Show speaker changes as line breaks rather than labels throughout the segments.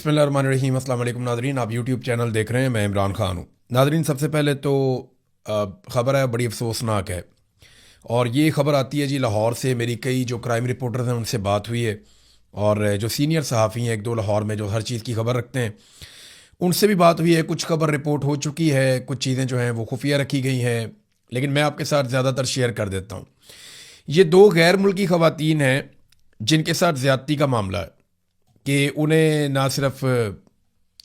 बिस्मिल्लाहिर्रहमानिर्रहीम। अस्सलाम वालेकुम नाज़रीन, आप यूट्यूब चैनल देख रहे हैं। मैं इमरान ख़ान हूँ। नाज़रीन, सबसे पहले तो ख़बर है बड़ी अफसोसनाक है, और ये ख़बर आती है जी लाहौर से। मेरी कई जो क्राइम रिपोर्टर्स हैं उनसे बात हुई है, और जो सीनियर सहाफ़ी हैं एक दो लाहौर में जो हर चीज़ की खबर रखते हैं, उनसे भी बात हुई है। कुछ खबर रिपोर्ट हो चुकी है, कुछ चीज़ें जो हैं वो खुफिया रखी गई हैं, लेकिन मैं आपके साथ ज़्यादातर शेयर कर देता हूँ। ये दो गैर मुल्की ख़वातीन हैं जिनके साथ ज़्यादती का मामला है कि उन्हें ना सिर्फ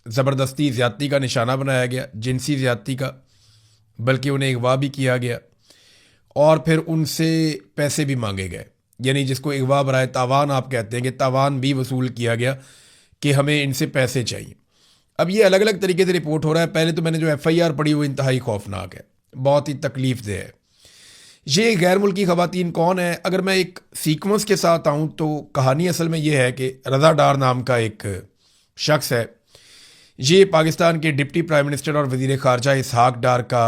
ज़बरदस्ती ज़्यादती का निशाना बनाया गया, जिनसी ज़्यादती का, बल्कि उन्हें अगवा भी किया गया और फिर उनसे पैसे भी मांगे गए। यानी जिसको अगवा बराए तावान आप कहते हैं, कि तावान भी वसूल किया गया कि हमें इनसे पैसे चाहिए। अब ये अलग अलग तरीके से रिपोर्ट हो रहा है। पहले तो मैंने जो FIR पढ़ी वो इंतहाई खौफनाक है, बहुत ही तकलीफ दे है। ये गैर मुल्की ख़वातीन कौन है? अगर मैं एक सीक्वेंस के साथ आऊँ तो कहानी असल में ये है कि रज़ा डार नाम का एक शख्स है। ये पाकिस्तान के डिप्टी प्राइम मिनिस्टर और वज़ीर ख़ारजा इसहाक डार का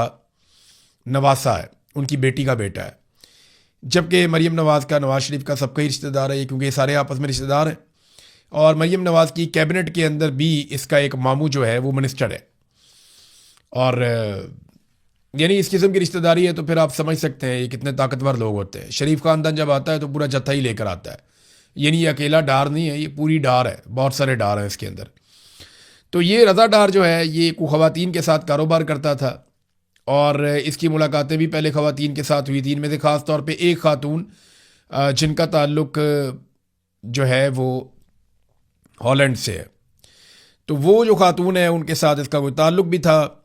नवासा है, उनकी बेटी का बेटा है। जबकि मरीम नवाज़ का, नवाज़ शरीफ का सबका ही रिश्तेदार है ये, क्योंकि ये सारे आपस में रिश्तेदार हैं। और मरीम नवाज़ की कैबिनेट के अंदर भी इसका एक मामू जो है वो मिनिस्टर है। और यानी इस किस्म की रिश्तेदारी है तो फिर आप समझ सकते हैं ये कितने ताकतवर लोग होते हैं। शरीफ खानदान जब आता है तो पूरा जत्था ही लेकर आता है। यानी ये अकेला डार नहीं है, ये पूरी डार है, बहुत सारे डार हैं इसके अंदर। तो ये रज़ा डार जो है ये ख़वातीन के साथ कारोबार करता था, और इसकी मुलाकातें भी पहले ख़वातीन के साथ हुई थी। इनमें से ख़ास तौर पे एक ख़ातून जिनका ताल्लुक़ जो है वो हॉलैंड से है, तो वो जो ख़ातून है उनके साथ इसका कोई ताल्लुक़ भी था,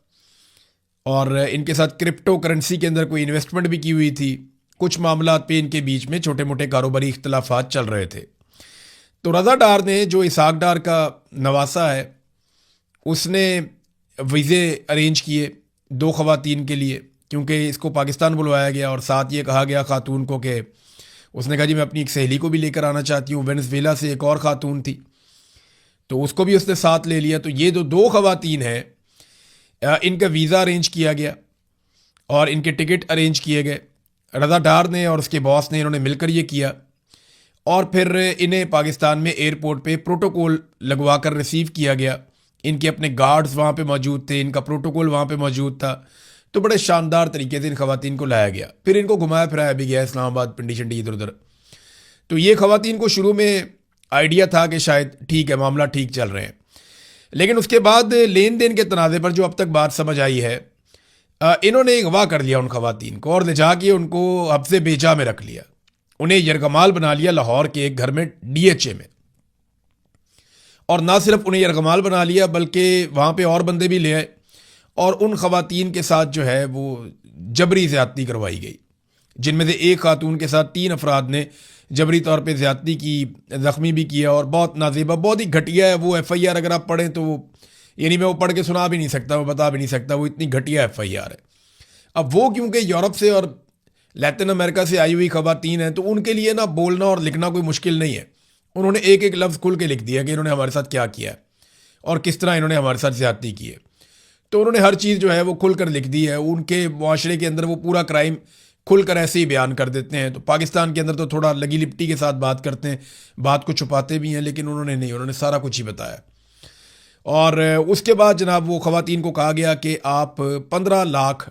और इनके साथ क्रिप्टो करेंसी के अंदर कोई इन्वेस्टमेंट भी की हुई थी। कुछ मामलात पे इनके बीच में छोटे मोटे कारोबारी इख्तलाफात चल रहे थे। तो रज़ा डार ने, जो इसहाक डार का नवासा है, उसने वीज़े अरेंज किए दो ख़वातीन के लिए, क्योंकि इसको पाकिस्तान बुलवाया गया और साथ ये कहा गया ख़ातून को कि उसने कहा जी मैं अपनी एक सहेली को भी लेकर आना चाहती हूँ। वेनेज़ुएला से एक और ख़ातून थी, तो उसको भी उसने साथ ले लिया। तो ये दो ख़वातीन हैं, इनका वीज़ा अरेंज किया गया और इनके टिकट अरेंज किए गए। रज़ा डार ने और उसके बॉस ने, इन्होंने मिलकर ये किया, और फिर इन्हें पाकिस्तान में एयरपोर्ट पे प्रोटोकॉल लगवा कर रिसीव किया गया। इनके अपने गार्ड्स वहाँ पे मौजूद थे, इनका प्रोटोकॉल वहाँ पे मौजूद था। तो बड़े शानदार तरीके से इन ख़वातीन को लाया गया, फिर इनको घुमाया फिराया भी गया इस्लामाबाद, पिंडी शंडी, इधर उधर। तो ये ख़वातीन को शुरू में आइडिया था कि शायद ठीक है, मामला ठीक चल रहे हैं, लेकिन उसके बाद लेन देन के तनाज़े पर जो अब तक बात समझ आई है, इन्होंने अगवा कर लिया उन ख़वातीन को और ले जाके उनको हफ्ज़े बेजा में रख लिया। उन्हें यरगमाल बना लिया लाहौर के एक घर में, DHA में। और ना सिर्फ उन्हें यरगमाल बना लिया, बल्कि वहाँ पे और बंदे भी ले आए, और उन ख़वातीन के साथ जो है वो जबरी ज़्यादती करवाई गई, जिनमें से एक ख़ातून के साथ 3 अफराद ने जबरी तौर पे ज़्यादती की, ज़ख्मी भी किया, और बहुत नाज़ेबा, बहुत ही घटिया है वो FIR। अगर आप पढ़ें तो यानी मैं वो पढ़ के सुना भी नहीं सकता, मैं बता भी नहीं सकता, वो इतनी घटिया FIR है। अब वो क्योंकि यूरोप से और लैटिन अमेरिका से आई हुई ख़वातीन हैं, तो उनके लिए ना बोलना और लिखना कोई मुश्किल नहीं है। उन्होंने एक एक लफ्ज़ खुल के लिख दिया कि इन्होंने हमारे साथ क्या किया है और किस तरह इन्होंने हमारे साथ ज़्यादती की है। तो उन्होंने हर चीज़ जो है वो खुल कर लिख दी है। उनके मुआशरे के अंदर वो पूरा क्राइम खुलकर ऐसे ही बयान कर देते हैं। तो पाकिस्तान के अंदर तो थोड़ा लगी लिपटी के साथ बात करते हैं, बात को छुपाते भी हैं, लेकिन उन्होंने नहीं, उन्होंने सारा कुछ ही बताया। और उसके बाद जनाब वो ख़वातीन को कहा गया कि आप $15 लाख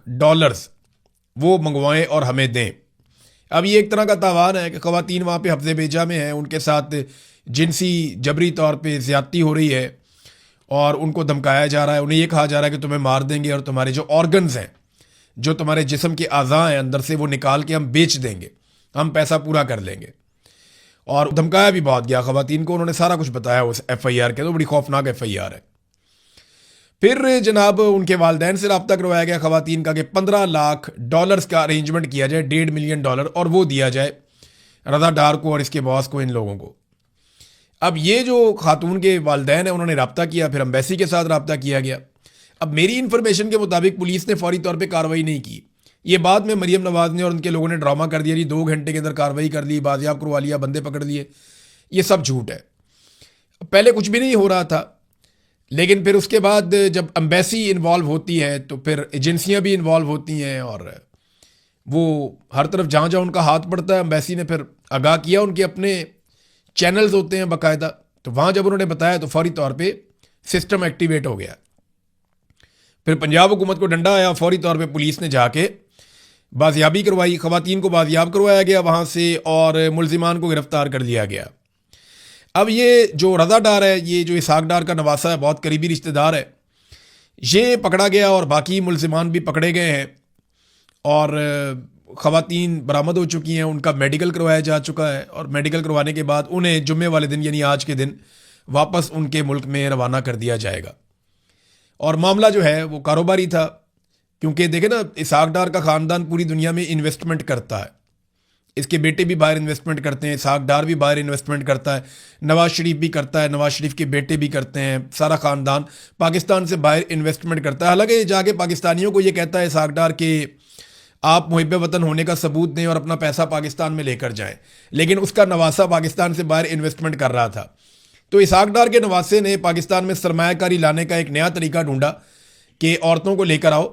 वो मंगवाएं और हमें दें। अब ये एक तरह का तावान है कि ख़वातीन वहाँ पे हफ्ज़े बेजा में हैं, उनके साथ जिनसी जबरी तौर पे ज़्यादती हो रही है और उनको धमकाया जा रहा है। उन्हें ये कहा जा रहा है कि तुम्हें मार देंगे और तुम्हारे जो ऑर्गन्स हैं, जो तुम्हारे जिस्म के आज़ा हैं अंदर से, वो निकाल के हम बेच देंगे, हम पैसा पूरा कर लेंगे। और धमकाया भी बहुत गया ख़वातीन को, उन्होंने सारा कुछ बताया उस FIR के। तो बड़ी खौफनाक FIR है। फिर जनाब उनके वालदैन से रब्ता करवाया गया ख़वातीन का कि $15 लाख का अरेंजमेंट किया जाए, $1.5 मिलियन, और वो दिया जाए रज़ा डार को और इसके बॉस को, इन लोगों को। अब ये जो खातून के वालदैन हैं उन्होंने रब्ता किया, फिर एम्बेसी के साथ रब्ता किया गया। अब मेरी इन्फॉर्मेशन के मुताबिक पुलिस ने फौरी तौर पे कार्रवाई नहीं की। ये बाद में मरीम नवाज़ ने और उनके लोगों ने ड्रामा कर दिया जी 2 घंटे के अंदर कार्रवाई कर ली, बाजियाब करवा लिया, बंदे पकड़ लिए। ये सब झूठ है। पहले कुछ भी नहीं हो रहा था, लेकिन फिर उसके बाद जब एम्बेसी इन्वॉल्व होती है तो फिर एजेंसियाँ भी इन्वॉल्व होती हैं, और वो हर तरफ जहाँ जहाँ उनका हाथ पड़ता है, एम्बेसी ने फिर आगाह किया। उनके अपने चैनल्स होते हैं बाकायदा, तो वहाँ जब उन्होंने बताया तो फौरी तौर पे सिस्टम एक्टिवेट हो गया। फिर पंजाब हुकूमत को डंडा आया, फौरी तौर पे पुलिस ने जाके बाजियाबी करवाई, खवातीन को बाजियाब करवाया गया वहाँ से और मुलजिमान को गिरफ्तार कर लिया गया। अब ये जो रज़ा डार है, ये जो इसहाक डार का नवासा है, बहुत करीबी रिश्तेदार है, ये पकड़ा गया और बाकी मुलजिमान भी पकड़े गए हैं और खवातीन बरामद हो चुकी हैं। उनका मेडिकल करवाया जा चुका है और मेडिकल करवाने के बाद उन्हें जुम्मे वाले दिन यानी आज के दिन वापस उनके मुल्क में रवाना कर दिया जाएगा। और मामला जो है वो कारोबारी था, क्योंकि देखें ना, इसहाक डार का ख़ानदान पूरी दुनिया में इन्वेस्टमेंट करता है। इसके बेटे भी बाहर इन्वेस्टमेंट करते हैं, इसहाक डार भी बाहर इन्वेस्टमेंट करता है, नवाज शरीफ भी करता है, नवाज शरीफ के बेटे भी करते हैं, सारा ख़ानदान पाकिस्तान से बाहर इन्वेस्टमेंट करता है। हालांकि जाके पाकिस्तानियों को ये कहता है इसहाक डार कि आप मुहिब वतन होने का सबूत दें और अपना पैसा पाकिस्तान में लेकर जाएं, लेकिन उसका नवासा पाकिस्तान से बाहर इन्वेस्टमेंट कर रहा था। तो इसहाक डार के नवासे ने पाकिस्तान में सरमायाकारी लाने का एक नया तरीका ढूंढा कि औरतों को लेकर आओ,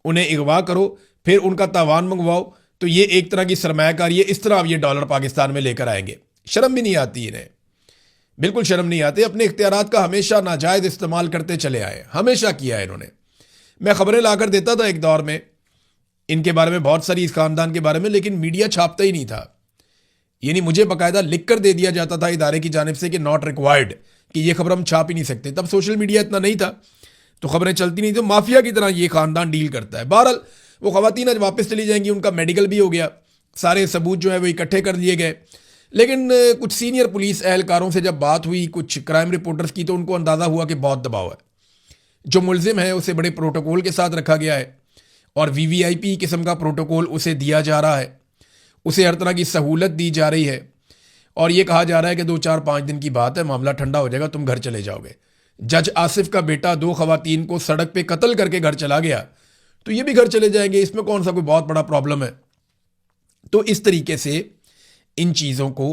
उन्हें अगवा करो, फिर उनका तावान मंगवाओ। तो ये एक तरह की सरमायाकारी है, इस तरह अब ये डॉलर पाकिस्तान में लेकर आएंगे। शर्म भी नहीं आती इन्हें, बिल्कुल शर्म नहीं आती। अपने इख्तियारात का हमेशा नाजायज़ इस्तेमाल करते चले आए, हमेशा किया है इन्होंने। मैं खबरें लाकर देता था एक दौर में इनके बारे में, बहुत सारी इस खानदान के बारे में, लेकिन मीडिया छापता ही नहीं था। यानी मुझे बाकायदा लिख कर दे दिया जाता था इदारे की जानिब से कि नॉट रिक्वायर्ड, कि ये खबर हम छाप ही नहीं सकते। तब सोशल मीडिया इतना नहीं था तो खबरें चलती नहीं थी। तो माफिया की तरह ये खानदान डील करता है। बहरहाल वो खवातीन आज वापस चली जाएंगी, उनका मेडिकल भी हो गया, सारे सबूत जो है वो इकट्ठे कर लिए गए। लेकिन कुछ सीनियर पुलिस एहलकारों से जब बात हुई, कुछ क्राइम रिपोर्टर्स की, तो उनको अंदाज़ा हुआ कि बहुत दबाव है। जो मुलजिम है उसे बड़े प्रोटोकॉल के साथ रखा गया है और वीवीआईपी किस्म का प्रोटोकॉल उसे दिया जा रहा है, उसे हर तरह की सहूलत दी जा रही है और ये कहा जा रहा है कि 2-4-5 दिन की बात है, मामला ठंडा हो जाएगा, तुम घर चले जाओगे। जज आसिफ का बेटा 2 खवातीन को सड़क पे कत्ल करके घर चला गया, तो ये भी घर चले जाएंगे, इसमें कौन सा कोई बहुत बड़ा प्रॉब्लम है। तो इस तरीके से इन चीज़ों को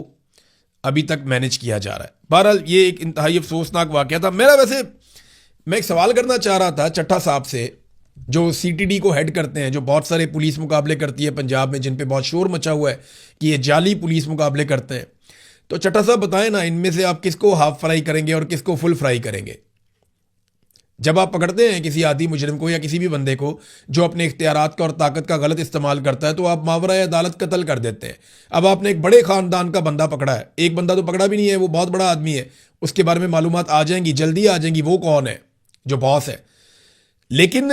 अभी तक मैनेज किया जा रहा है। बहरहाल ये एक इंतहाई अफसोसनाक वाक़या था। मैं एक सवाल करना चाह रहा था चट्टा साहब से, जो सीटीडी को हेड करते हैं, जो बहुत सारे पुलिस मुकाबले करती है पंजाब में, जिन पे बहुत शोर मचा हुआ है कि ये जाली पुलिस मुकाबले करते हैं। तो चट्टा साहब बताएं ना, इनमें से आप किसको हाफ फ्राई करेंगे और किसको फुल फ्राई करेंगे? जब आप पकड़ते हैं किसी आदि मुजरिम को या किसी भी बंदे को जो अपने इख्तियारात का और ताकत का गलत इस्तेमाल करता है, तो आप मावरा अदालत कत्ल कर देते हैं। अब आपने एक बड़े खानदान का बंदा पकड़ा है, एक बंदा तो पकड़ा भी नहीं है, वो बहुत बड़ा आदमी है, उसके बारे में मालूमात आ जाएंगी, जल्दी आ जाएंगी, वो कौन है जो बॉस है। लेकिन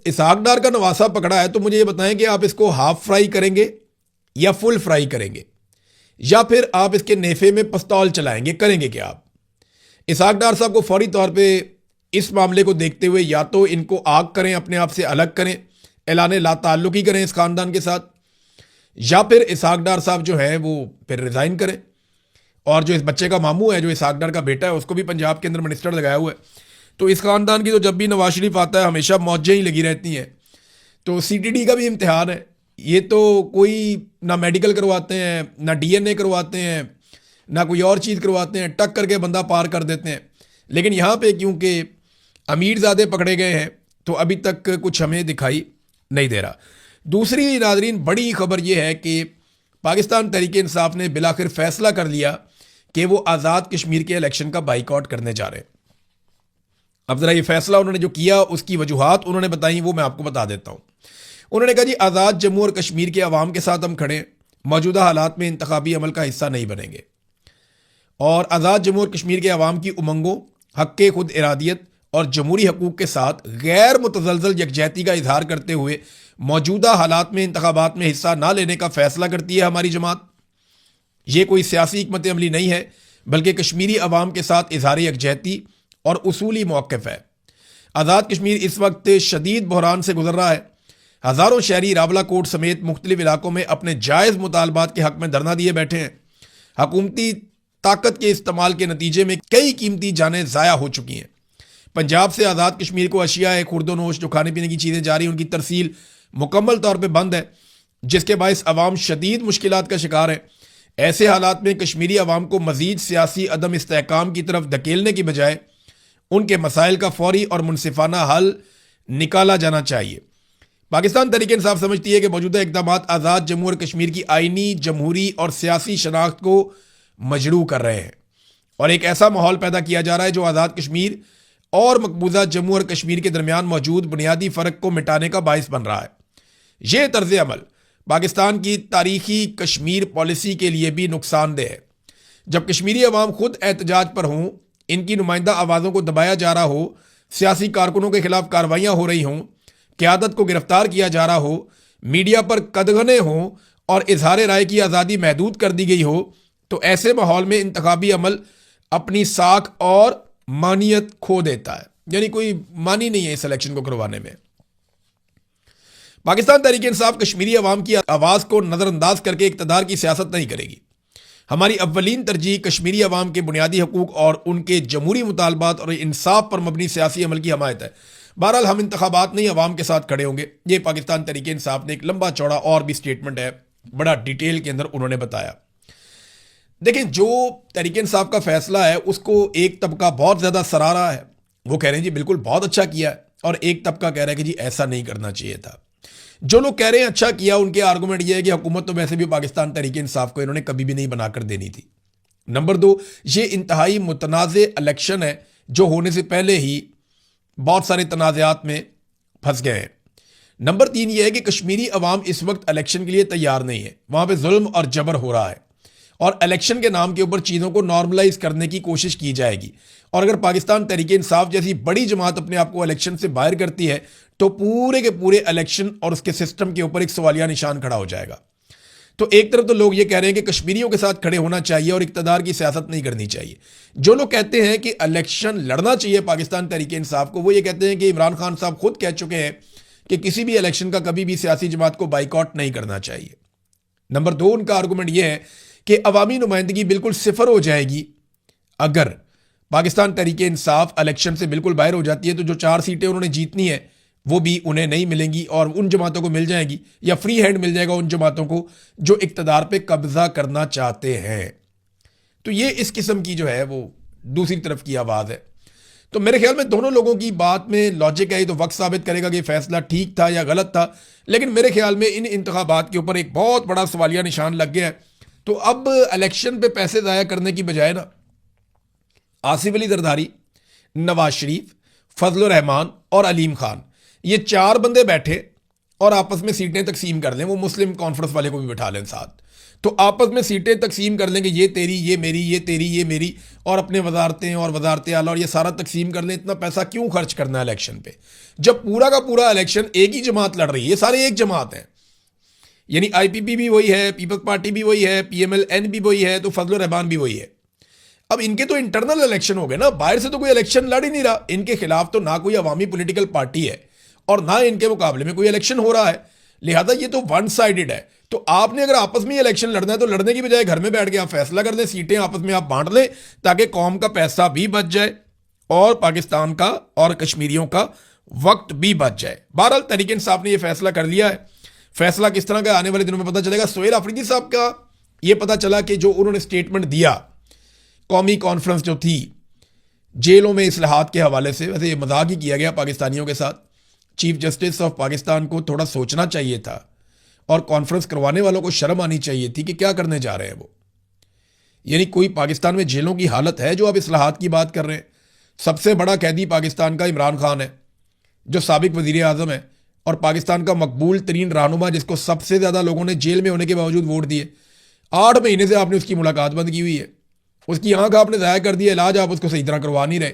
इसहाक डार का नवासा पकड़ा है, तो मुझे ये बताएं कि आप इसको हाफ फ्राई करेंगे या फुल फ्राई करेंगे, या फिर आप इसके नेफे में पिस्तौल चलाएंगे, करेंगे क्या आप? इसहाक डार साहब को फौरी तौर पे इस मामले को देखते हुए या तो इनको आग करें, अपने आप से अलग करें, ऐलान ला ताल्लुकी करें इस खानदान के साथ, या फिर इसहाक डार साहब जो है वो फिर रिजाइन करें। और जो इस बच्चे का मामू है, जो इसहाक डार का बेटा है, उसको भी पंजाब के अंदर मिनिस्टर लगाया हुआ है। तो इस खानदान की तो जब भी नवाज शरीफ आता है हमेशा मौजें ही लगी रहती हैं। तो सीटीडी का भी इम्तिहान है। ये तो कोई ना मेडिकल करवाते हैं, ना डीएनए करवाते हैं, ना कोई और चीज़ करवाते हैं, टक करके बंदा पार कर देते हैं। लेकिन यहाँ पे क्योंकि अमीरजादे पकड़े गए हैं तो अभी तक कुछ हमें दिखाई नहीं दे रहा। दूसरी नाज़रीन बड़ी खबर ये है कि पाकिस्तान तहरीक इंसाफ ने बिलाखिर फैसला कर लिया कि वो आज़ाद कश्मीर के इलेक्शन का बाइकआउट करने जा रहे हैं। अब ज़रा ये फैसला उन्होंने जो किया उसकी वजूहात उन्होंने बताई, वो मैं आपको बता देता हूँ। उन्होंने कहा जी, आज़ाद जम्मू और कश्मीर के अवाम के साथ हम खड़े, मौजूदा हालात में इंतखाबी अमल का हिस्सा नहीं बनेंगे और आज़ाद जम्मू और कश्मीर के अवाम की उमंगों, हक़ खुद इरादियत और जमहूरी हकूक़ के साथ गैर मुतज़लज़ल यकजहती का इजहार करते हुए मौजूदा हालात में इंतखाबात में हिस्सा ना लेने का फ़ैसला करती है हमारी जमात। ये कोई सियासी हिकमत अमली नहीं है, बल्कि कश्मीरी अवाम के साथ इजहार यकजहती और उसूली मौक़िफ़ है। आज़ाद कश्मीर इस वक्त शदीद बहरान से गुजर रहा है। हज़ारों शहरी रावला कोट समेत मुख्तलिफ इलाकों में अपने जायज़ मुतालबात के हक़ में धरना दिए बैठे हैं। हकूमती ताकत के इस्तेमाल के नतीजे में कई कीमती जानें ज़ाया हो चुकी हैं। पंजाब से आज़ाद कश्मीर को अशिया खुर्दोनोश जो खाने पीने की चीज़ें जा रही हैं, उनकी तरसील मुकम्मल तौर पर बंद है, जिसके बायस अवाम शदीद मुश्किलात का शिकार है। ऐसे हालात में कश्मीरी अवाम को मज़ीद सियासी अदम इस्तेहकाम की तरफ धकेलने की बजाय उनके मसाइल का फौरी और मुनसिफाना हल निकाला जाना चाहिए। पाकिस्तान तहरीक इंसाफ समझती है कि मौजूदा इक़दाम आज़ाद जम्मू और कश्मीर की आइनी, जमहूरी और सियासी शनाख्त को मजरू कर रहे हैं और एक ऐसा माहौल पैदा किया जा रहा है जो आज़ाद कश्मीर और मकबूजा जम्मू और कश्मीर के दरमियान मौजूद बुनियादी फ़र्क को मिटाने का बायस बन रहा है। यह तर्ज अमल पाकिस्तान की तारीखी कश्मीर पॉलिसी के लिए भी नुकसानदेह है। जब कश्मीरी अवाम खुद एहतजाज पर हों, इनकी नुमाइंदा आवाज़ों को दबाया जा रहा हो, सियासी कारकुनों के खिलाफ कार्रवाइयाँ हो रही हों, क़यादत को गिरफ्तार किया जा रहा हो, मीडिया पर कदगने हों और इजहार राय की आज़ादी महदूद कर दी गई हो, तो ऐसे माहौल में इंतखाबी अमल अपनी साख और मानियत खो देता है। यानी कोई मानी नहीं है इस इलेक्शन को करवाने में। पाकिस्तान तहरीक इंसाफ कश्मीरी अवाम की आवाज़ को नज़रअंदाज करके इक़्तिदार की सियासत नहीं करेगी। हमारी अव्वलीन तरजीह कश्मीरी अवाम के बुनियादी हकूक़ और उनके जमहूरी मुतालबात और इंसाफ पर मबनी सियासी अमल की हमायत है। बहरहाल हम इंतखाबात नहीं, अवाम के साथ खड़े होंगे। ये पाकिस्तान तहरीक इंसाफ ने एक लंबा चौड़ा और भी स्टेटमेंट है, बड़ा डिटेल के अंदर उन्होंने बताया। देखें, जो तहरीक इंसाफ का फैसला है उसको एक तबका बहुत ज़्यादा सराह रहा है। वो कह रहे हैं जी बिल्कुल बहुत अच्छा किया है, और एक तबका कह रहा है कि जी ऐसा नहीं करना चाहिए था। जो लोग कह रहे हैं अच्छा किया, उनके आर्गूमेंट ये है कि हुकूमत तो वैसे भी पाकिस्तान तहरीक इंसाफ को इन्होंने कभी भी नहीं बनाकर देनी थी। नंबर 2, ये इंतहाई मुतनाज़ इलेक्शन है जो होने से पहले ही बहुत सारे तनाज़ात में फंस गए हैं। नंबर 3 ये है कि कश्मीरी अवाम इस वक्त इलेक्शन के लिए तैयार नहीं है। वहाँ पे जुल्म और जबर हो रहा है और इलेक्शन के नाम के ऊपर चीज़ों को नॉर्मलाइज करने की कोशिश की जाएगी। और अगर पाकिस्तान तहरीक इंसाफ जैसी बड़ी जमात अपने आप को इलेक्शन से बाहर करती है तो पूरे के पूरे इलेक्शन और उसके सिस्टम के ऊपर एक सवालिया निशान खड़ा हो जाएगा। तो एक तरफ तो लोग ये कह रहे हैं कि कश्मीरियों के साथ खड़े होना चाहिए और इक़्तिदार की सियासत नहीं करनी चाहिए। जो लोग कहते हैं कि इलेक्शन लड़ना चाहिए पाकिस्तान तहरीक इंसाफ को, वो ये कहते हैं कि इमरान खान साहब खुद कह चुके हैं कि किसी भी इलेक्शन का कभी भी सियासी जमात को बाइकआउट नहीं करना चाहिए। नंबर 2, उनका आर्गूमेंट यह है कि अवामी नुमाइंदगी बिल्कुल सिफर हो जाएगी अगर पाकिस्तान तहरीक इंसाफ इलेक्शन से बिल्कुल बाहर हो जाती है। तो जो 4 सीटें उन्होंने जीतनी है वो भी उन्हें नहीं मिलेंगी और उन जमातों को मिल जाएगी, या फ्री हैंड मिल जाएगा उन जमातों को जो इक़्तिदार पे कब्जा करना चाहते हैं। तो ये इस किस्म की जो है वो दूसरी तरफ की आवाज़ है। तो मेरे ख्याल में दोनों लोगों की बात में लॉजिक है, तो वक्त साबित करेगा कि फैसला ठीक था या गलत था। लेकिन मेरे ख्याल में इन इंतखाबात के ऊपर एक बहुत बड़ा सवालिया निशान लग गया है। तो अब इलेक्शन पे पैसे ज़ाया करने की बजाय ना आसिफ अली जरदारी, नवाज शरीफ, फजलुर रहमान और अलीम खान, ये 4 बंदे बैठे और आपस में सीटें तकसीम कर लें। वो मुस्लिम कॉन्फ्रेंस वाले को भी बिठा लें साथ, तो आपस में सीटें तकसीम कर लेंगे, ये तेरी, ये मेरी, ये तेरी, ये मेरी, और अपने वजारतें और वजारत आला और ये सारा तकसीम कर लें। इतना पैसा क्यों खर्च करना है इलेक्शन पे, जब पूरा का पूरा इलेक्शन एक ही जमात लड़ रही है। ये सारे एक जमात हैं, यानी IPP भी वही है, पीपल्स पार्टी भी वही है, PMLN भी वही है, तो फजलुर रहमान भी वही है। अब इनके तो इंटरनल इलेक्शन हो गए ना, बाहर से तो कोई इलेक्शन लड़ ही नहीं रहा। इनके खिलाफ तो ना कोई अवामी पॉलिटिकल पार्टी है और ना इनके मुकाबले में कोई इलेक्शन हो रहा है। लिहाजा ये तो वन साइडेड है। तो आपने अगर आपस में इलेक्शन लड़ना है तो लड़ने की बजाय घर में बैठ के आप फैसला कर लें, सीटें आपस में आप बांट लें, ताकि कौम का पैसा भी बच जाए और पाकिस्तान का और कश्मीरियों का वक्त भी बच जाए। बहरहाल तहरीक इंसाफ ने यह फैसला कर लिया है। फैसला किस तरह का आने वाले दिनों में पता चलेगा। सोहेल अफरीदी साहब का यह पता चला कि जो उन्होंने स्टेटमेंट दिया कौमी कॉन्फ्रेंस जो थी जेलों में इस्लाहात के हवाले से, वैसे ये मजाक ही किया गया पाकिस्तानियों के साथ। चीफ जस्टिस ऑफ पाकिस्तान को थोड़ा सोचना चाहिए था और कॉन्फ्रेंस करवाने वालों को शर्म आनी चाहिए थी कि क्या करने जा रहे हैं वो। यानी कोई पाकिस्तान में जेलों की हालत है जो आप इस्लाहात की बात कर रहे हैं। सबसे बड़ा कैदी पाकिस्तान का इमरान खान है जो साबिक वजीर आज़म है और पाकिस्तान का मकबूल तरीन रहनुमा, जिसको सबसे ज़्यादा लोगों ने जेल में होने के बावजूद वोट दिए। 8 महीने से आपने उसकी मुलाकात बंद की हुई है, उसकी आंख आपने ज़ाया कर दिया, इलाज आप उसको सही तरह करवा नहीं रहे।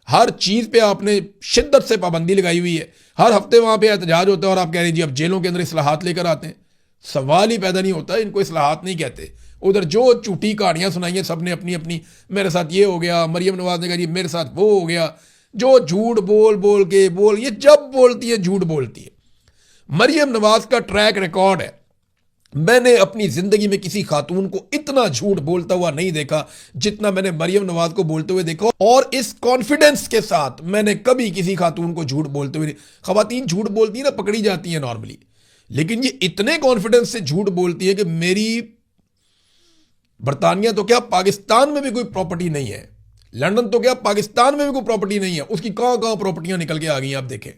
हर चीज़ पे आपने शिद्दत से पाबंदी लगाई हुई है। हर हफ्ते वहाँ पे एहतजाज होता है और आप कह रहे हैं जी अब जेलों के अंदर इस्लाहात लेकर आते हैं। सवाल ही पैदा नहीं होता, इनको इस्लाहात नहीं कहते। उधर जो झूठी कहानियाँ सुनाई हैं सब ने अपनी अपनी, मेरे साथ ये हो गया, मरियम नवाज ने कहा जी मेरे साथ वो हो गया। जो झूठ बोल बोल के ये जब बोलती है झूठ बोलती है। मरियम नवाज का ट्रैक रिकॉर्ड है, मैंने अपनी जिंदगी में किसी खातून को इतना झूठ बोलता हुआ नहीं देखा जितना मैंने मरियम नवाज को बोलते हुए देखा। और इस कॉन्फिडेंस के साथ मैंने कभी किसी खातून को झूठ बोलते हुए नहीं। खवातीन झूठ बोलती है ना, पकड़ी जाती है नॉर्मली, लेकिन ये इतने कॉन्फिडेंस से झूठ बोलती है कि मेरी बरतानिया तो क्या पाकिस्तान में भी कोई प्रॉपर्टी नहीं है, लंदन तो क्या पाकिस्तान में भी कोई प्रॉपर्टी नहीं है, उसकी कहां कहां प्रॉपर्टियां निकल के आ गई। आप देखें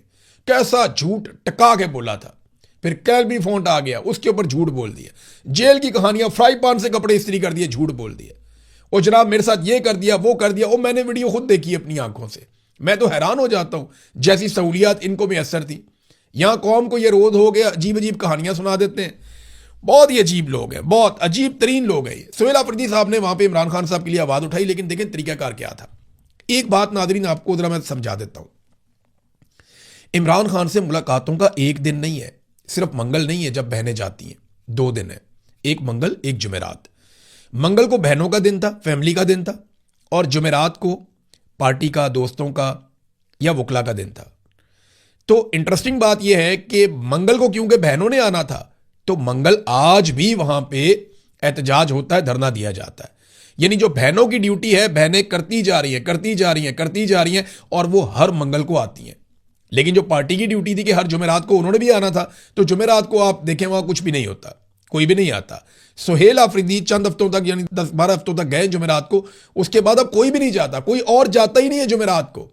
कैसा झूठ टका के बोला था। फिर कैलबी फोंट आ गया, उसके ऊपर झूठ बोल दिया। जेल की कहानियां, फ्राई पान से कपड़े इस्त्री कर दिए, झूठ बोल दिया। और जनाब मेरे साथ ये कर दिया वो कर दिया। और मैंने वीडियो खुद देखी अपनी आंखों से, मैं तो हैरान हो जाता हूं, जैसी सहूलियात इनको मैसर थी, यहां कौम को ये रोज हो गया, अजीब अजीब कहानियां सुना देते हैं। बहुत ही अजीब लोग हैं, बहुत अजीब तरीन लोग हैं। सुहेल अफरीदी साहब ने वहां पे इमरान खान साहब के लिए आवाज उठाई, लेकिन देखें तरीकाकार क्या था। एक बात नादरीन आपको जरा मैं समझा देता हूं। इमरान खान से मुलाकातों का एक दिन नहीं है, सिर्फ मंगल नहीं है जब बहनें जाती हैं, 2 दिन है, एक मंगल एक जुमेरात। मंगल को बहनों का दिन था, फैमिली का दिन था, और जुमेरात को पार्टी का, दोस्तों का या वकला का दिन था। तो इंटरेस्टिंग बात यह है कि मंगल को क्योंकि बहनों ने आना था, तो मंगल आज भी वहां पे एहतजाज होता है, धरना दिया जाता है। यानी जो बहनों की ड्यूटी है, बहनें करती जा रही हैं, करती जा रही हैं, करती जा रही हैं, और वो हर मंगल को आती हैं। लेकिन जो पार्टी की ड्यूटी थी कि हर जुमेरात को उन्होंने भी आना था, तो जुमेरात को आप देखें वहां कुछ भी नहीं होता, कोई भी नहीं आता। सुहेल अफरीदी चंद हफ्तों तक, यानी 10-12 हफ्तों तक गए जुमेरात को, उसके बाद अब कोई भी नहीं जाता, कोई और जाता ही नहीं है जुमेरात को।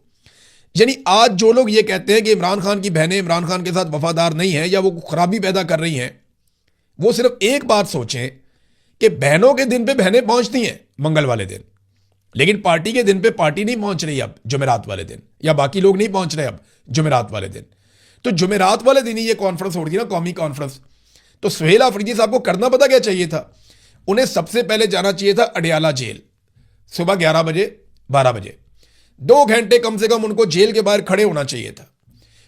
यानी आज जो लोग ये कहते हैं कि इमरान खान की बहनें इमरान खान के साथ वफादार नहीं है या वो खराबी पैदा कर रही हैं, वो सिर्फ एक बात सोचें कि बहनों के दिन पे बहनें पहुंचती हैं मंगल वाले दिन, लेकिन पार्टी के दिन पे पार्टी नहीं पहुंच रही अब जुमेरात वाले दिन, या बाकी लोग नहीं पहुंच रहे अब जुमेरात वाले दिन। तो जुमेरात वाले दिन ही ये कॉन्फ्रेंस हो रही थी ना, कौमी कॉन्फ्रेंस। तो सुहेल अफरीदी साहब को करना पता क्या चाहिए था? उन्हें सबसे पहले जाना चाहिए था अडियाला जेल, सुबह 11 बजे 12 बजे, 2 घंटे कम से कम उनको जेल के बाहर खड़े होना चाहिए था,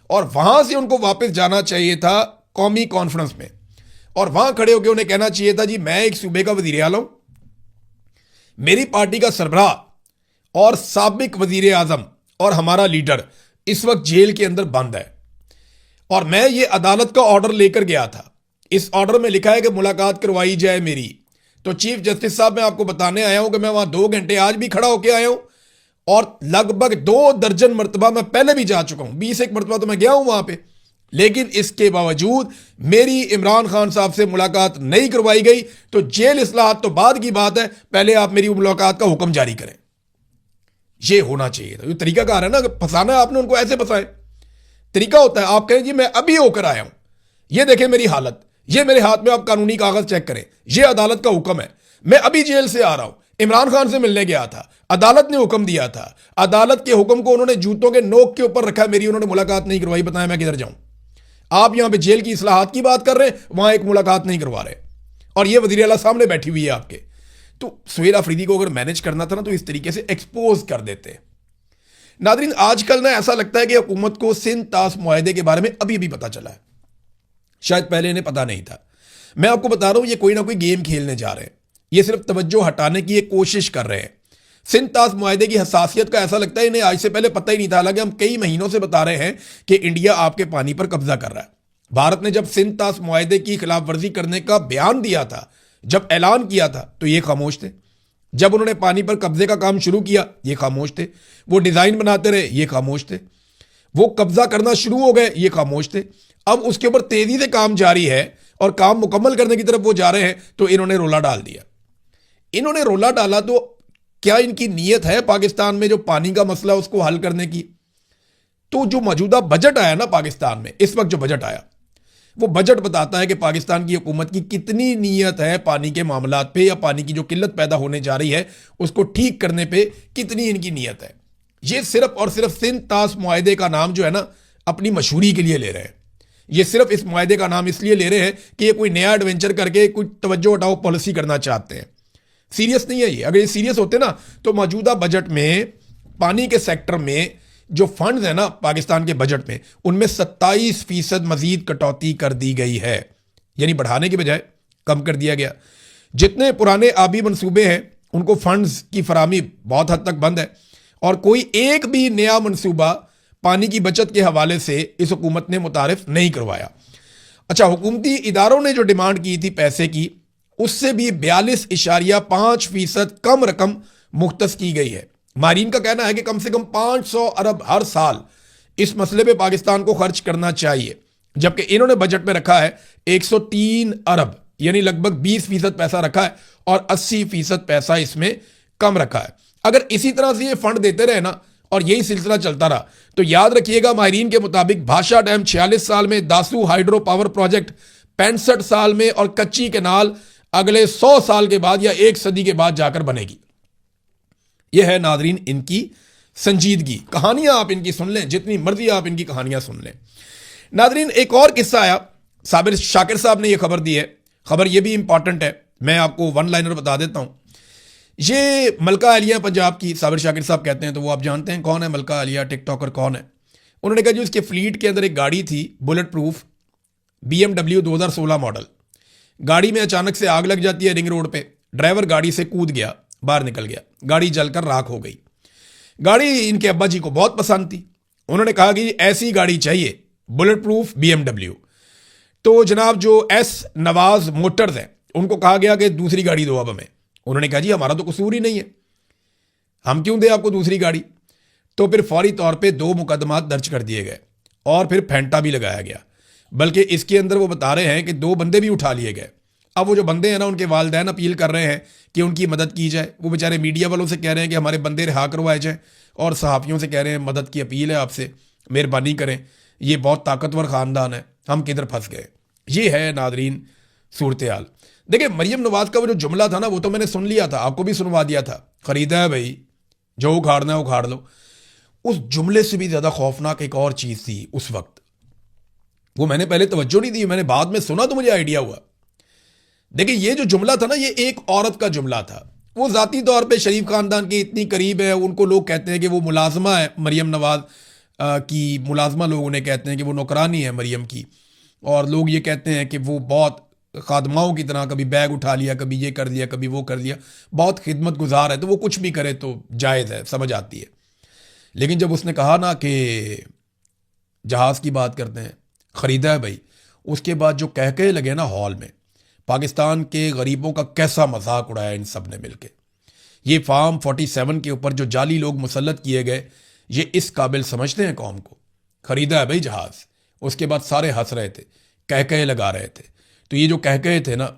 और वहां से उनको वापस जाना चाहिए था कौमी कॉन्फ्रेंस में, और वहां खड़े होकर उन्हें कहना चाहिए था, जी मैं एक सूबे का वजीर आला हूं, मेरी पार्टी का सरबराह और साबिक वजीर आजम और हमारा लीडर इस वक्त जेल के अंदर बंद है, और मैं ये अदालत का ऑर्डर लेकर गया था। इस ऑर्डर में लिखा है कि मुलाकात करवाई जाए मेरी। तो चीफ जस्टिस साहब, मैं आपको बताने आया हूं कि मैं वहां 2 घंटे आज भी खड़ा होकर आया हूं, और लगभग 2 दर्जन मरतबा मैं पहले भी जा चुका हूं, 20 मरतबा तो मैं गया हूं वहां पे, लेकिन इसके बावजूद मेरी इमरान खान साहब से मुलाकात नहीं करवाई गई। तो जेल इस्लाहत तो बाद की बात है, पहले आप मेरी मुलाकात का हुक्म जारी करें। यह होना चाहिए था। ये तरीकाकार है ना, फंसाना है आपने उनको, ऐसे फंसाए। तरीका होता है, आप कहें जी मैं अभी होकर आया हूं, ये देखें मेरी हालत, ये मेरे हाथ में आप कानूनी कागज चेक करें, ये अदालत का हुक्म है, मैं अभी जेल से आ रहा हूं, इमरान खान से मिलने गया था, अदालत ने हुक्म दिया था, अदालत के हुक्म को उन्होंने जूतों के नोक के ऊपर रखा, मेरी उन्होंने मुलाकात नहीं करवाई, बताएं मैं किधर जाऊं? आप यहां पे जेल की इस्लाहात की बात कर रहे हैं, वहां एक मुलाकात नहीं करवा रहे, और ये वजीर आला सामने बैठी हुई है आपके। तो सुहेल अफरीदी को अगर मैनेज करना था ना, तो इस तरीके से एक्सपोज कर देते। नादरीन, आजकल ना ऐसा लगता है कि हुकूमत को सिंध ताश मुआहदे के बारे में अभी अभी पता चला है, शायद पहले इन्हें पता नहीं था। मैं आपको बता रहा हूं, ये कोई ना कोई गेम खेलने जा रहे हैं, ये सिर्फ तवज्जो हटाने की एक कोशिश कर रहे हैं। सिंध ताश मुआहदे की हसासियत का ऐसा लगता है इन्हें आज से पहले पता ही नहीं था। हालांकि हम कई महीनों से बता रहे हैं कि इंडिया आपके पानी पर कब्जा कर रहा है। भारत ने जब सिंध ताश मुआहदे की खिलाफ वर्जी करने का बयान दिया था, जब ऐलान किया था, तो ये खामोश थे। जब उन्होंने पानी पर कब्जे का काम शुरू किया, ये खामोश थे। वो डिजाइन बनाते रहे, ये खामोश थे। वो कब्जा करना शुरू हो गए, ये खामोश थे। अब उसके ऊपर तेजी से काम जारी है और काम मुकम्मल करने की तरफ वो जा रहे हैं, तो इन्होंने रोला डाल दिया। इन्होंने रोला डाला तो क्या इनकी नीयत है पाकिस्तान में जो पानी का मसला उसको हल करने की? तो जो मौजूदा बजट आया ना पाकिस्तान में, इस वक्त जो बजट आया, वो बजट बताता है कि पाकिस्तान की हुकूमत की कितनी नीयत है पानी के मामलात पे, या पानी की जो किल्लत पैदा होने जा रही है उसको ठीक करने पे कितनी इनकी नीयत है। ये सिर्फ और सिर्फ सिंध ताश मुआहदे का नाम जो है ना, अपनी मशहूरी के लिए ले रहे हैं। ये सिर्फ इस मुआहदे का नाम इसलिए ले रहे हैं कि ये कोई नया एडवेंचर करके कोई तवज्जो हटाओ पॉलिसी करना चाहते हैं। सीरियस नहीं है ये। अगर ये सीरियस होते ना, तो मौजूदा बजट में पानी के सेक्टर में जो फंड्स है ना पाकिस्तान के बजट में, उनमें 27% मजीद कटौती कर दी गई है, यानी बढ़ाने की बजाय कम कर दिया गया। जितने पुराने आबी मंसूबे हैं उनको फंड्स की फरामी बहुत हद तक बंद है, और कोई एक भी नया मंसूबा पानी की बचत के हवाले से इस हुकूमत ने मुतारिफ नहीं करवाया। अच्छा, हुकूमती इदारों ने जो डिमांड की थी पैसे की, उससे भी 42.5% कम रकम मुख्तस की गई है। मारीन का कहना है कि कम से कम 500 अरब हर साल इस मसले पे पाकिस्तान को खर्च करना चाहिए, जबकि इन्होंने बजट में रखा है 103 अरब, यानी लगभग 20% पैसा रखा है, और 80% पैसा इसमें कम रखा है। अगर इसी तरह से ये फंड देते रहे ना, और यही सिलसिला चलता रहा, तो याद रखिएगा माहिरीन के मुताबिक भाषा डैम 46 साल में, दासू हाइड्रो पावर प्रोजेक्ट 65 साल में, और कच्ची कैनाल अगले 100 साल के बाद या 1 सदी के बाद जाकर बनेगी। यह है नादरीन इनकी संजीदगी। कहानियां आप इनकी सुन लें, जितनी मर्जी आप इनकी कहानियां सुन लें। नादरीन, एक और किस्सा आया, साबिर शाकिर साहब ने यह खबर दी है, खबर यह भी इंपॉर्टेंट है, मैं आपको वन लाइनर बता देता हूं। ये मलका आलिया पंजाब की, साबिर शाकिर साहब कहते हैं तो वो आप जानते हैं कौन है मलका आलिया, टिकटॉकर कौन है। उन्होंने कहा जी उसके फ्लीट के अंदर एक गाड़ी थी बुलेट प्रूफ BMW 2016 मॉडल। गाड़ी में अचानक से आग लग जाती है रिंग रोड पे, ड्राइवर गाड़ी से कूद गया, बाहर निकल गया, गाड़ी जलकर राख हो गई। गाड़ी इनके अब्बा जी को बहुत पसंद थी, उन्होंने कहा कि ऐसी गाड़ी चाहिए बुलेट प्रूफ BMW। तो जनाब जो एस नवाज मोटर्स है उनको कहा गया कि दूसरी गाड़ी दो अब हमें। उन्होंने कहा जी हमारा तो कसूर ही नहीं है, हम क्यों दें आपको दूसरी गाड़ी। तो फिर फौरी तौर पे 2 मुकदमात दर्ज कर दिए गए और फिर फेंटा भी लगाया गया। बल्कि इसके अंदर वो बता रहे हैं कि 2 बंदे भी उठा लिए गए। अब वो जो बंदे हैं ना, उनके वालिदैन अपील कर रहे हैं कि उनकी मदद की जाए। वो बेचारे मीडिया वालों से कह रहे हैं कि हमारे बंदे रिहा करवाए जाए, और सहाफ़ियों से कह रहे हैं मदद की अपील है आपसे, मेहरबानी करें, ये बहुत ताकतवर ख़ानदान है, हम किधर फंस गए। ये है नादरीन सूरत हाल। देखिए मरीम नवाज का वो जो जुमला था ना, वो तो मैंने सुन लिया था, आपको भी सुनवा दिया था, ख़रीदा है भाई, जो उखाड़ना है उखाड़ लो। उस जुमले से भी ज़्यादा खौफनाक एक और चीज़ थी उस वक्त, वो मैंने पहले तवज्जो नहीं दी, मैंने बाद में सुना तो मुझे आइडिया हुआ। देखिए ये जो जुमला था ना, ये एक औरत का जुमला था। वो ज़ाती तौर पे शरीफ ख़ानदान के इतनी करीब है, उनको लोग कहते हैं कि वो मुलाजमा है मरीम नवाज की, मुलाजमा लोग उन्हें कहते हैं कि वो नौकरानी है मरीम की। और लोग ये कहते हैं कि वो बहुत खादमाओं की तरह कभी बैग उठा लिया, कभी ये कर लिया, कभी वो कर लिया, बहुत खिदमत गुजार है, तो वो कुछ भी करे तो जायज़ है, समझ आती है। लेकिन जब उसने कहा ना कि जहाज़ की बात करते हैं, ख़रीदा है भाई, उसके बाद जो कह लगे ना हॉल में, पाकिस्तान के गरीबों का कैसा मजाक उड़ाया इन सब ने मिलकर। ये फार्म 47 के ऊपर जो जाली लोग मुसल्लत किए गए, ये इस काबिल समझते हैं कौम को। ख़रीदा है भाई जहाज़, उसके बाद सारे हंस रहे थे, कह लगा रहे थे। तो ये जो कह थे ना,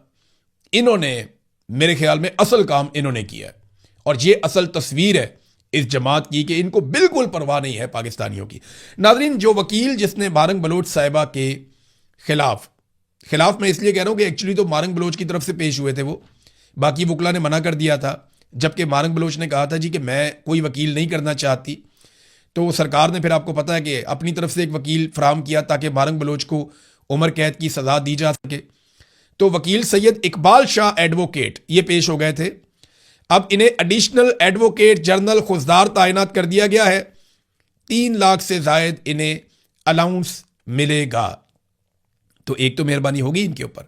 इन्होंने मेरे ख्याल में असल काम इन्होंने किया है, और ये असल तस्वीर है इस जमात की कि इनको बिल्कुल परवाह नहीं है पाकिस्तानियों की। नाज़रीन, जो वकील जिसने मारंग बलोच साहिबा के खिलाफ मैं इसलिए कह रहा हूं कि एक्चुअली तो मारंग बलोच की तरफ से पेश हुए थे वो, बाकी वकला ने मना कर दिया था, जबकि मारंग बलोच ने कहा था जी कि मैं कोई वकील नहीं करना चाहती। तो सरकार ने फिर आपको पता है कि अपनी तरफ से एक वकील फराहम किया ताकि मारंग बलोच को उम्र कैद की सज़ा दी जा सके। तो वकील सैयद इकबाल शाह एडवोकेट ये पेश हो गए थे। अब इन्हें एडिशनल एडवोकेट जनरल खुजदार तैनात कर दिया गया है। 3 लाख से जायद इन्हें अलाउंस मिलेगा। तो एक तो मेहरबानी होगी इनके ऊपर,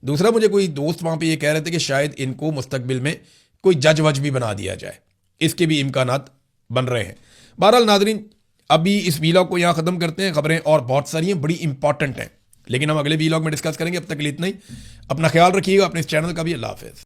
दूसरा मुझे कोई दोस्त वहां पे ये कह रहे थे कि शायद इनको मुस्तकबिल में कोई जज वज भी बना दिया जाए, इसके भी इम्कानात बन रहे हैं। बहरहाल नाज़रीन, अभी इस वीलॉग को यहाँ ख़त्म करते हैं। खबरें और बहुत सारी हैं, बड़ी इंपॉर्टेंट हैं, लेकिन हम अगले वीलॉग में डिस्कस करेंगे। अब तक के लिए इतना ही। अपना ख्याल रखिएगा, अपने इस चैनल का भी। अल्लाह हाफ़िज़।